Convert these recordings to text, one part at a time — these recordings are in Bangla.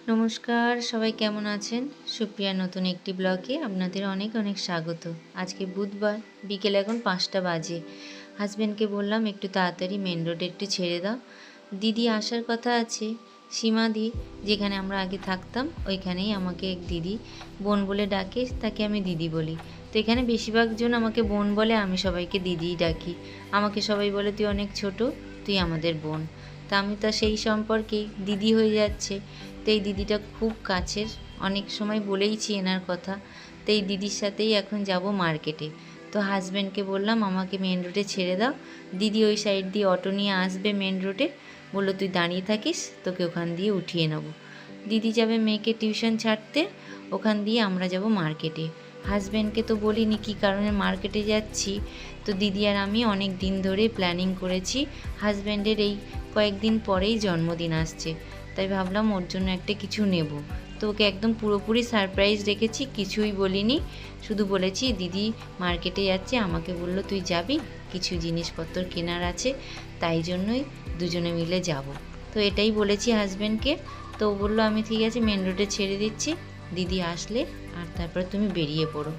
নমস্কার, সবাই কেমন আছেন? সুপ্রিয়ার নতুন একটি ব্লগে আপনাদের অনেক অনেক স্বাগত। আজকে বুধবার, বিকেল এখন 5টা বাজে। হাজব্যান্ডকে বললাম একটু তাড়াতাড়ি মেন রোডে একটু ছেড়ে দাও। দিদি আসার কথা আছে, সীমাদি যেখানে আমরা আগে থাকতাম ওইখানেই আমাকে এক দিদি বোন বলে ডাকে, তাকে আমি দিদি বলি। তো এখানে বেশিরভাগ জন আমাকে বোন বলে, আমি সবাইকে দিদিই ডাকি। আমাকে সবাই বলে তুই অনেক ছোট, তুই আমাদের বোন। তা আমি তো সেই সম্পর্কেই দিদি হয়ে যাচ্ছে। তো এই দিদিটা খুব কাছের, অনেক সময় বলেইছি এনার কথা। তো এই দিদির সাথেই এখন যাব মার্কেটে। তো হাজব্যান্ডকে বললাম আমাকে মেন রোডে ছেড়ে দাও, দিদি ওই সাইড দিয়ে অটো নিয়ে আসবে মেন রোডে। বললো তুই দাঁড়িয়ে থাকিস, তোকে ওখান দিয়ে উঠিয়ে নেব। দিদি যাবে মেয়েকে টিউশন ছাড়তে, ওখান দিয়ে আমরা যাব মার্কেটে। হাজব্যান্ডকে তো বলিনি কী কারণে মার্কেটে যাচ্ছি। তো দিদি আর আমি অনেক দিন ধরে প্ল্যানিং করেছি। হাজব্যান্ডের এই কয়েকদিন পরেই জন্মদিন আসছে, তাই ভাবলাম ওর জন্য একটা কিছু নেব। তো ওকে একদম পুরোপুরি সারপ্রাইজ রেখেছি, কিছুই বলিনি। শুধু বলেছি দিদি মার্কেটে যাচ্ছে, আমাকে বললো তুই যাবি, কিছু জিনিসপত্র কেনার আছে, তাই জন্যই দুজনে মিলে যাব। তো এটাই বলেছি হাজব্যান্ডকে। তো ও বললো আমি ঠিক আছে মেন রোডে ছেড়ে দিচ্ছি, দিদি আসলে আর তারপরে তুমি বেরিয়ে পড়ো।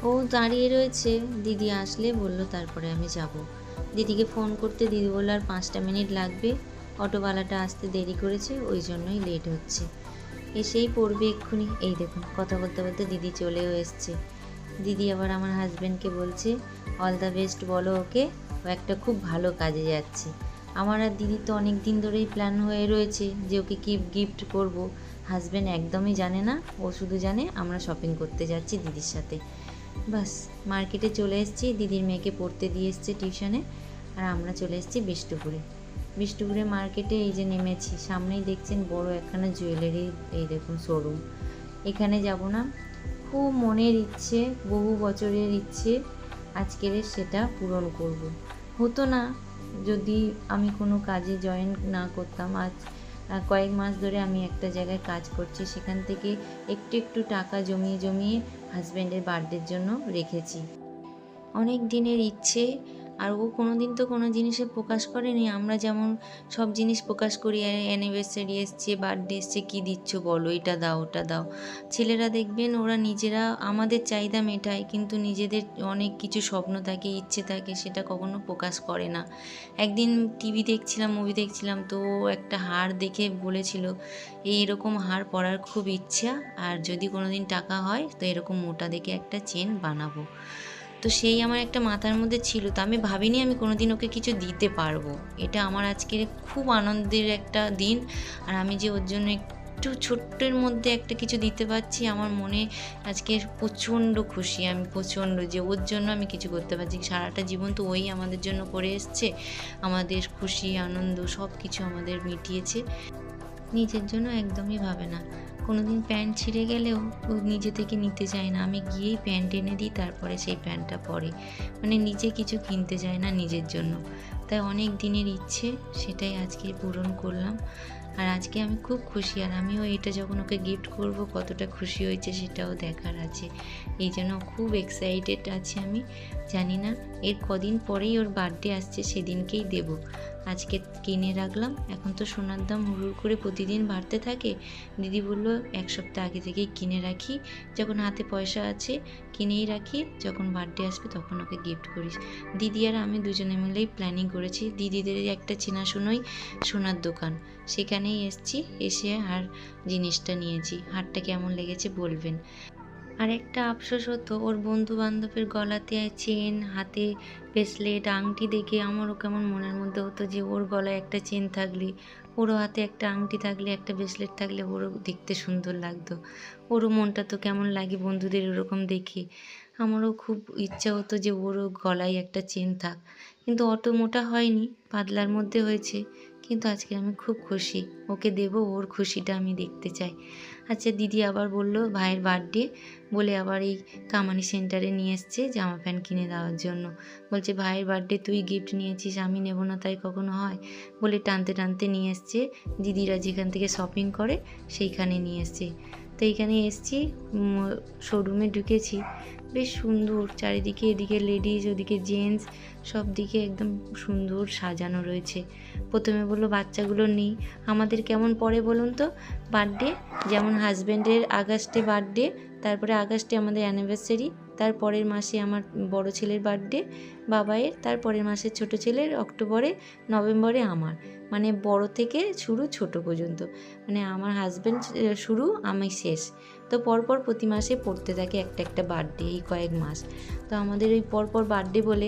ও দাঁড়িয়ে রয়েছে, দিদি আসলে বললো তারপরে আমি যাব। দিদিকে ফোন করতে দিদি বললো আর 5টা মিনিট লাগবে, অটোওয়ালাটা আসতে দেরি করেছে, ওই জন্যই লেট হচ্ছে। এসেই পড়বে এক্ষুনি। এই দেখুন কথা বলতে বলতে দিদি চলেও এসছে। দিদি আবার আমার হাজব্যান্ডকে বলছে অল দ্য বেস্ট বলো ওকে, ও একটা খুব ভালো কাজে যাচ্ছে। আমার আর দিদি তো অনেক দিন ধরেই প্ল্যান হয়ে রয়েছে যে ওকে কি গিফট করব। হাজব্যান্ড একদমই জানে না, ও শুধু জানে আমরা শপিং করতে যাচ্ছি দিদির সাথে। বাস মার্কেটে চলে এসেছি, দিদির মেয়েকে পড়তে দিয়ে এসছে টিউশনে, আর আমরা চলে এসেছি বিষ্ণুপুরে। বিষ্ণুপুরে মার্কেটে এই যে নেমেছি, সামনেই দেখছেন বড় একখানা জুয়েলারি, এই দেখুন শোরুম। এখানে যাব না, খুব মনের ইচ্ছে, বহু বছরের ইচ্ছে, আজকের সেটা পূরণ করব। হতো না যদি আমি কোনো কাজে জয়েন না করতাম। আজ কয়েক মাস ধরে আমি একটা জায়গায় কাজ করছি, সেখান থেকে একটু একটু টাকা জমিয়ে জমিয়ে হাজব্যান্ডের বার্থডের জন্য রেখেছি। অনেক দিনের ইচ্ছে। আর ও কোনো দিন তো কোনো জিনিসে প্রকাশ করেনি, আমরা যেমন সব জিনিস প্রকাশ করি, অ্যানিভার্সারি এসছে, বার্থডে এসছে, কী দিচ্ছ বলো, এটা দাও ওটা দাও। ছেলেরা দেখবেন ওরা নিজেরা আমাদের চাহিদা মেটায়, কিন্তু নিজেদের অনেক কিছু স্বপ্ন থাকে, ইচ্ছে থাকে, সেটা কখনো প্রকাশ করে না। একদিন টিভি দেখছিলাম, মুভি দেখছিলাম, তো ও একটা হার দেখে বলেছিল এইরকম হার পরার খুব ইচ্ছা, আর যদি কোনো দিন টাকা হয় তো এরকম মোটা দেখে একটা চেন বানাবো। তো সেই আমার একটা মাথার মধ্যে ছিল, তো আমি ভাবিনি আমি কোনো দিন ওকে কিছু দিতে পারবো। এটা আমার আজকের খুব আনন্দের একটা দিন। আর আমি যে ওর জন্য একটু ছোট্টের মধ্যে একটা কিছু দিতে পারছি, আমার মনে আজকে প্রচণ্ড খুশি। আমি প্রচণ্ড যে ওর জন্য আমি কিছু করতে পারছি। সারাটা জীবন তো ওই আমাদের জন্য করে এসছে, আমাদের খুশি আনন্দ সব কিছু আমাদের মিটিয়েছে। নিজের জন্য একদমই ভাবে না। কোনো দিন প্যান্ট ছিঁড়ে গেলেও ও নিজে থেকে নিতে চায় না, আমি গিয়েই প্যান্ট এনে দিই, তারপরে সেই প্যান্টটা পরে। মানে নিজে কিছু কিনতে চায় না নিজের জন্য। তাই অনেক দিনের ইচ্ছে, সেটাই আজকে পূরণ করলাম। আর আজকে আমি খুব খুশি, আর আমিও এটা যখন ওকে গিফট করব কতটা খুশি হয়েছে সেটাও দেখার আছে। এই জন্য খুব এক্সাইটেড আছি আমি। জানি না এর কদিন পরেই ওর বার্থডে আসছে, সেদিনকেই দেব। আজকে কিনে রাখলাম। এখন তো সোনার দাম হুড় করে প্রতিদিন বাড়তে থাকে। দিদি বলল 1 সপ্তাহ আগে থেকেই কিনে রাখি, যখন হাতে পয়সা আছে কিনেই রাখি, যখন বার্থডে আসবে তখন ওকে গিফট করিস। দিদি আর আমি দুজনে মিলেই প্ল্যানিং করেছি। দিদিদের একটা চেনাশোনাই সোনার দোকান, সেখানেই এসেছি, এসে আর জিনিসটা নিয়েছি। হারটা কেমন লেগেছে বলবেন। আর একটা আফসোস হতো, ওর বন্ধু বান্ধবের গলাতে চেন, হাতে ব্রেসলেট, আংটি দেখে আমারও কেমন মনের মধ্যে হতো যে ওর গলায় একটা চেন থাকলে, ওরও হাতে একটা আংটি থাকলে, একটা ব্রেসলেট থাকলে ওরও দেখতে সুন্দর লাগতো। ওরও মনটা তো কেমন লাগে বন্ধুদের ওরকম দেখে। আমারও খুব ইচ্ছা হতো যে ওরও গলায় একটা চেন থাক, কিন্তু অত মোটা হয়নি, পাতলার মধ্যে হয়েছে। কিন্তু আজকে আমি খুব খুশি, ওকে দেবো, ওর খুশিটা আমি দেখতে চাই। আচ্ছা, দিদি আবার বলল ভাইয়ের বার্থডে বলে আবার এই কামানি সেন্টারে নিয়ে এসছে জামা প্যান্ট কিনে দেওয়ার জন্য। বলছে ভাইয়ের বার্থডে তুই গিফট নিয়েছিস, আমি নেব না তাই কখনো হয়, বলে টানতে টানতে নিয়ে এসছে। দিদিরা যেখান থেকে শপিং করে সেইখানে নিয়ে এসছে। তো এইখানে এসছি, শোরুমে ঢুকেছি, বেশ সুন্দর চারিদিকে, এদিকে লেডিস ওদিকে জেন্টস, সব দিকে একদম সুন্দর সাজানো রয়েছে। প্রথমে বললো বাচ্চাগুলো নেই, আমাদের কেমন পড়ে বলুন তো বার্থডে, যেমন হাজব্যান্ডের আগস্টে বার্থডে, তারপরে আগস্টে আমাদের অ্যানিভার্সারি, তার পরের মাসে আমার বড় ছেলের বার্থডে বাবাইয়ের, তার পরের মাসে ছোট ছেলের অক্টোবরে, নভেম্বরে আমার, মানে বড় থেকে শুরু ছোট পর্যন্ত, মানে আমার হাজব্যান্ড শুরু আমি শেষ। তো পরপর প্রতি মাসে পড়তে থাকে একটা একটা বার্থডে, এই কয়েক মাস। তো আমাদের ওই পরপর বার্থডে বলে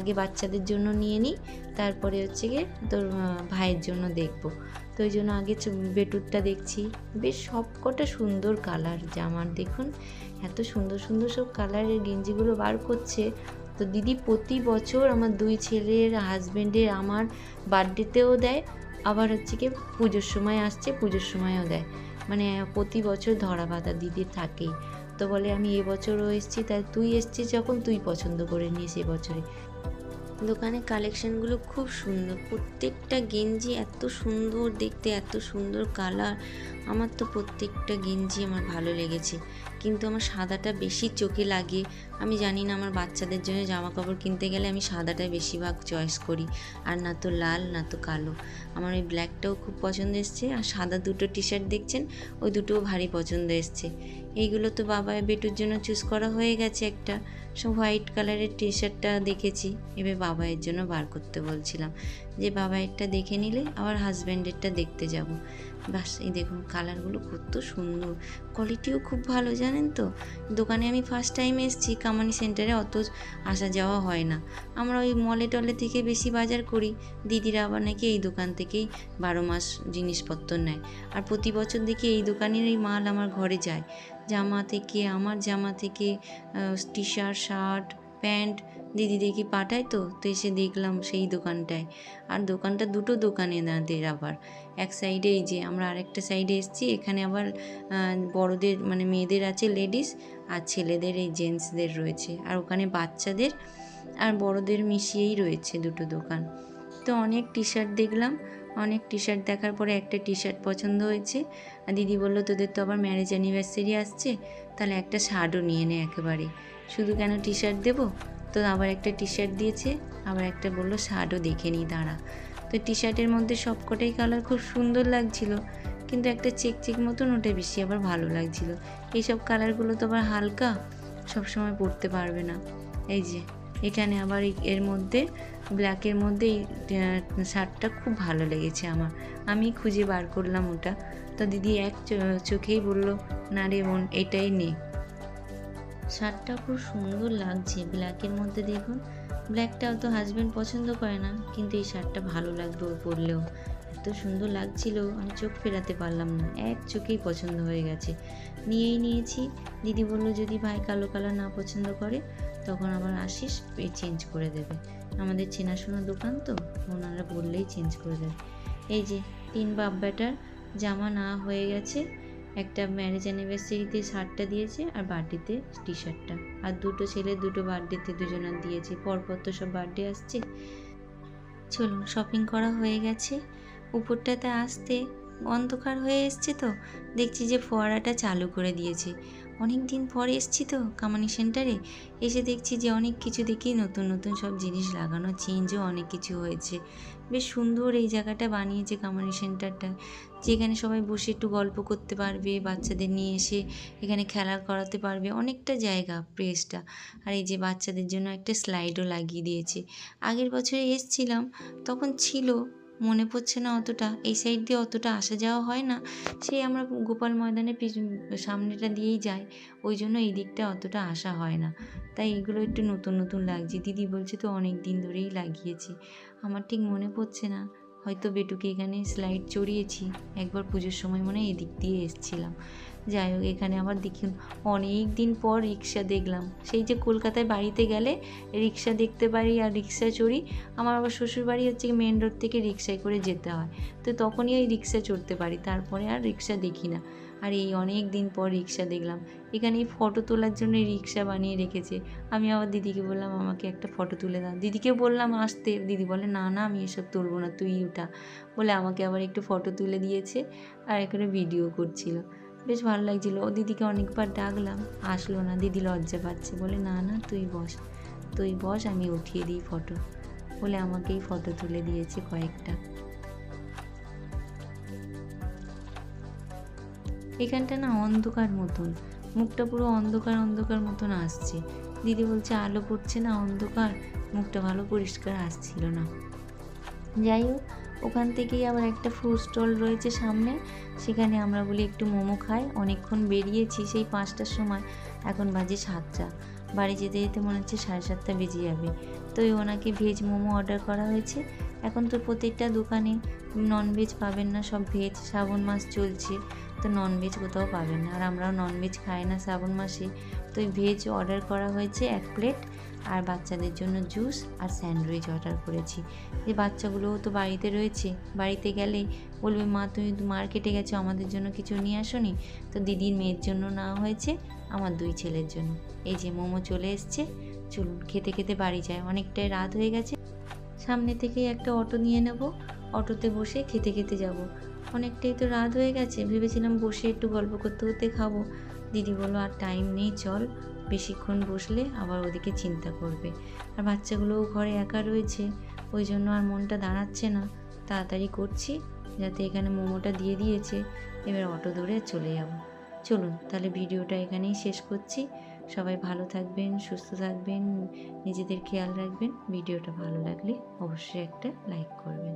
আগে বাচ্চাদের জন্য নিয়ে নিই, তারপরে হচ্ছে গিয়ে তোর ভাইয়ের জন্য দেখব। তো ওই জন্য আগে বেটুরটা দেখছি, বেশ সব কটা সুন্দর কালার জামার, দেখুন এত সুন্দর সুন্দর সব কালারের গেঞ্জিগুলো বার করছে। তো দিদি প্রতি বছর আমার দুই ছেলের হাজব্যান্ডের আমার বার্থডেতেও দেয়, আবার হচ্ছে কি পুজোর সময় আসছে পুজোর সময়ও দেয়, মানে প্রতি বছর ধরা বাঁধা দিদির থাকেই। তো বলে আমি এবছরও এসেছি, তাই তুই এসছিস যখন তুই পছন্দ করে নিস এবছরে। দোকানে কালেকশানগুলো খুব সুন্দর, প্রত্যেকটা গেঞ্জি এত সুন্দর দেখতে, এত সুন্দর কালার, আমার তো প্রত্যেকটা গেঞ্জি আমার ভালো লেগেছে। কিন্তু আমার সাদাটা বেশি চোখে লাগে, আমি জানি না, আমার বাচ্চাদের জন্য জামা কাপড় কিনতে গেলে আমি সাদাটা বেশিরভাগ চয়েস করি, আর না তো লাল না তো কালো। আমার ওই ব্ল্যাকটাও খুব পছন্দ এসছে, আর সাদা দুটো টি শার্ট দেখছেন ওই দুটোও ভারী পছন্দ এসছে। এইগুলো তো বাবা বেটুর জন্য চুজ করা হয়ে গেছে, একটা সব হোয়াইট কালারের টি শার্টটা দেখেছি, এবার বাবাইয়ের জন্য বার করতে বলছিলাম, যে বাবাইয়েরটা দেখে নিলে আবার হাজব্যান্ডেরটা দেখতে যাব। বাস এই দেখুন কালারগুলো কত সুন্দর, কোয়ালিটিও খুব ভালো জানেন তো। দোকানে আমি ফার্স্ট টাইম এসেছি, কামানি সেন্টারে অত আসা যাওয়া হয় না, আমরা ওই মলে টলে থেকে বেশি বাজার করি, দিদিরা আবার নাকি এই দোকান থেকেই 12 মাস জিনিসপত্র নেয়, আর প্রতি বছর দেখি এই দোকানের এই মাল আমার ঘরে যায়, জামা থেকে, আমার জামা থেকে টি শার্ট, শার্ট, প্যান্ট দিদি দেখি পাঠায়, তো এসে দেখলাম সেই দোকানটায়। আর দোকানটা দুটো দোকানে এনাদের আবার, এক সাইডে এই যে আমরা আরেকটা সাইডে এসেছি, এখানে আবার বড়দের মানে মেয়েদের আছে লেডিস, আর ছেলেদের এই জেন্টসদের রয়েছে, আর ওখানে বাচ্চাদের আর বড়দের মিশিয়েই রয়েছে দুটো দোকান। তো অনেক টি শার্ট দেখলাম, অনেক টি শার্ট দেখার পরে একটা টি শার্ট পছন্দ হয়েছে, আর দিদি বললো তোদের তো আবার ম্যারেজ অ্যানিভার্সারি আসছে, তাহলে একটা শার্টও নিয়ে নে একেবারে, শুধু কেন টি শার্ট দেবো। তো আবার একটা টি শার্ট দিয়েছে, আবার একটা বললো শার্টও দেখে নিই দাঁড়া। তো টি শার্টের মধ্যে সব কটাই কালার খুব সুন্দর লাগছিল, কিন্তু একটা চেক চেক মতন ওটা বেশি আবার ভালো লাগছিল। এইসব কালারগুলো তো আবার হালকা, সবসময় পরতে পারবে না। এই যে এখানে আবার এর মধ্যে ব্ল্যাকের মধ্যে এই শার্টটা খুব ভালো লেগেছে আমার, আমি খুঁজে বার করলাম ওটা। তো দিদি এক চোখেই বললো না রে বোন এটাই নে। শার্টটা খুব সুন্দর লাগছে ব্ল্যাকের মধ্যে, দেখুন ব্ল্যাকটাও তো হাজব্যান্ড পছন্দ করে না, কিন্তু এই শার্টটা ভালো লাগলো ওর পরলেও, এত সুন্দর লাগছিল আমি চোখ ফেরাতে পারলাম না, এক চোখেই পছন্দ হয়ে গেছে, নিয়েই নিয়েছি। দিদি বললো যদি ভাই কালো কালার না পছন্দ করে তখন আবার আসিস, চেঞ্জ করে দেবে, আমাদের চেনাশোনা দোকান তো, ওনারা বললেই চেঞ্জ করে দেবে। এই যে 3 বাপ বেটার জামা না হয়ে গেছে, একটা ম্যারেজ অ্যানিভার্সারিতে শার্টটা দিয়েছে, আর বার্থডেতে টি শার্টটা, আর দুটো ছেলে দুটো বার্থডেতে দুজনার দিয়েছে, পরপর তো সব বার্থডে আসছে। চলুন শপিং করা হয়ে গেছে, উপরটাতে আসতে অন্ধকার হয়ে এসছে, তো দেখছি যে ফোয়ারাটা চালু করে দিয়েছে, অনেক দিন পরে এসছি তো কামানি সেন্টারে, এসে দেখছি যে অনেক কিছু দেখি নতুন নতুন সব জিনিস লাগানো, চেঞ্জও অনেক কিছু হয়েছে, বেশ সুন্দর এই জায়গাটা বানিয়েছে কামানি সেন্টারটা, যেখানে সবাই বসে একটু গল্প করতে পারবে, বাচ্চাদের নিয়ে এসে এখানে খেলা করাতে পারবে, অনেকটা জায়গা প্লেসটা। আর এই যে বাচ্চাদের জন্য একটা স্লাইডও লাগিয়ে দিয়েছে, আগের বছরে এসছিলাম তখন ছিল, মনে পড়ছে না অতটা, এই সাইড দিয়ে অতটা আসা যাওয়া হয় না, সেই আমরা গোপাল ময়দানের সামনেটা দিয়েই যাই, ওই জন্য এই দিকটা অতটা আসা হয় না, তাই এগুলো একটু নতুন নতুন লাগছে। দিদি বলছে তো অনেক দিন ধরেই লাগিয়েছি, আমার ঠিক মনে পড়ছে না, হয়তো বেটুকে এখানে স্লাইড চড়িয়েছি একবার পুজোর সময়, মনে হয় এদিক দিয়ে এসছিলাম। যাই হোক এখানে আবার দেখুন অনেক দিন পর রিক্সা দেখলাম, সেই যে কলকাতায় বাড়িতে গেলে রিক্সা দেখতে পারি আর রিক্সা চড়ি, আমার আবার শ্বশুরবাড়ি হচ্ছে মেন রোড থেকে রিক্সায় করে যেতে হয়, তো তখনই ওই রিক্সা চড়তে পারি, তারপরে আর রিক্সা দেখি না। আর এই অনেক দিন পর রিক্সা দেখলাম, এখানে এই ফটো তোলার জন্য রিক্সা বানিয়ে রেখেছে, আমি আবার দিদিকে বললাম আমাকে একটা ফটো তুলে দাও, দিদিকে বললাম আসতে, দিদি বলে না না আমি এসব তুলবো না তুই ওঠা, বলে আমাকে আবার একটু ফটো তুলে দিয়েছে, আর এখানে ভিডিও করছিল। বেশ ভালো লাগছিলো। ও দিদিকে অনেকবার ডাকলাম, আসলো না। দিদি লজ্জা পাচ্ছে, বলে না না তুই বস আমি উঠিয়ে দিই ফটো, বলে আমাকেই ফটো তুলে দিয়েছে কয়েকটা। এখানটা না অন্ধকার মতন, মুখটা পুরো অন্ধকার অন্ধকার মতন আসছে। দিদি বলছে আলো পড়ছে না, অন্ধকার, মুখটা ভালো পরিষ্কার আসছিল না। যাই হোক, ওখান থেকেই আবার একটা ফুড স্টল রয়েছে সামনে, সেখানে আমরা বলি একটু মোমো খাই। অনেকক্ষণ বেরিয়েছি, সেই 5টার সময়, এখন বাজে 7টা। বাড়ি যেতে যেতে মনে হচ্ছে 7:30 বেজে যাবে। তো ওনাকে ভেজ মোমো অর্ডার করা হয়েছে। এখন তো প্রত্যেকটা দোকানে ননভেজ পাবেন না, সব ভেজ। শ্রাবণ মাস চলছে, তো ননভেজ কোথাও পাবেন না, আর আমরাও ননভেজ খাই না শ্রাবণ মাসে। তো ভেজ অর্ডার করা হয়েছে 1 প্লেট, আর বাচ্চাদের জন্য জুস আর স্যান্ডউইচ অর্ডার করেছি। যে বাচ্চাগুলোও তো বাড়িতে রয়েছে, বাড়িতে গেলে বলবে মা তুমি মার্কেটে গেছো, আমাদের জন্য কিছু নিয়ে আসোনি। তো দিদির মেয়ের জন্য নেওয়া হয়েছে, আমার 2 ছেলের জন্য। এই যে মোমো চলে এসছে, চলুন খেতে খেতে বাড়ি যায়, অনেকটাই রাত হয়ে গেছে। সামনে থেকেই একটা অটো নিয়ে নেব, অটোতে বসে খেতে খেতে যাব। অনেকটাই তো রাত হয়ে গেছে, ভেবেছিলাম বসে একটু গল্প করতে করতে খাবো। দিদি বললো আর টাইম নেই, চল, বেশিক্ষণ বসলে আবার ওদিকে চিন্তা করবে। আর বাচ্চাগুলোও ঘরে একা রয়েছে, ওই জন্য আর মনটা দাঁড়াচ্ছে না, তাড়াতাড়ি করছি যাতে এখানে মোমোটা দিয়ে দিয়েছে, এবার অটো ধরে চলে যাব। চলুন তাহলে ভিডিওটা এখানেই শেষ করছি। সবাই ভালো থাকবেন, সুস্থ থাকবেন, নিজেদের খেয়াল রাখবেন। ভিডিওটা ভালো লাগলে অবশ্যই একটা লাইক করবেন।